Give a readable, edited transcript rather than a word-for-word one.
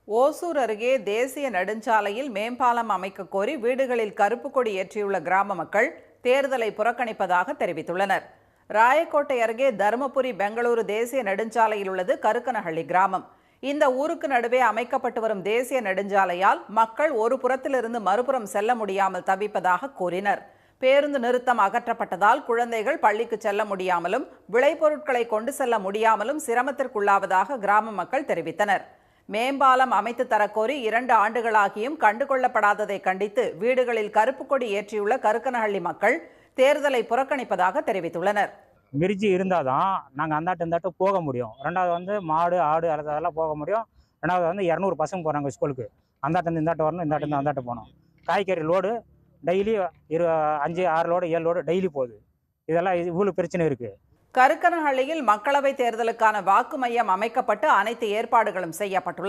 ஓசூர் அருகே தேசிய நெடுஞ்சாலையில் மேம்பாலம் அமைக்க கோரி வீடுகளில் கருப்பு கொடி ஏற்றியுள்ள கிராம மக்கள் தேர்தலை புறக்கணிப்பதாக தெரிவித்துள்ளனர். ராயக்கோட்டை அருகே தருமபுரி பெங்களூரு தேசிய நெடுஞ்சாலையில் உள்ளது கருக்கனஹள்ளி கிராமம். இந்த ஊருக்கு நடுவே அமைக்கப்பட்டு வரும் தேசிய நெடுஞ்சாலையால் மக்கள் ஒரு புறத்திலிருந்து மறுபுறம் செல்ல முடியாமல் தவிப்பதாக கூறினர். பேருந்து நிறுத்தம் அகற்றப்பட்டதால் குழந்தைகள் பள்ளிக்கு செல்ல முடியாமலும் விளைபொருட்களை கொண்டு செல்ல முடியாமலும் சிரமத்திற்குள்ளாவதாக கிராம மக்கள் தெரிவித்தனர். மேம்பாலம் அமைத்து தரக்கோரி 2 ஆண்டுகளாகியும் கண்டுகொள்ளப்படாததை கண்டித்து வீடுகளில் கருப்பு கொடி ஏற்றியுள்ள கருக்கனஹள்ளி மக்கள் தேர்தலை புறக்கணிப்பதாக தெரிவித்துள்ளனர். மிர்ஜி இருந்தால் தான் நாங்கள் அந்தாட்டு போக முடியும். ரெண்டாவது மாடு ஆடு அதெல்லாம் போக முடியும். ரெண்டாவது 200 பசங்க போகிறாங்க ஸ்கூலுக்கு. அந்தாட்டு இந்தாட்டு வரணும், இந்தாட்டு அந்தாட்டு போகணும். காய்கறி load daily 5 6 load 7 load daily போகுது. இதெல்லாம் இவ்வளோ பிரச்சனை இருக்குது. கருக்கனஹள்ளியில் மக்களவை தேர்தலுக்கான வாக்கு மையம் அமைக்கப்பட்டு அனைத்து ஏற்பாடுகளும் செய்யப்பட்டுள்ளன.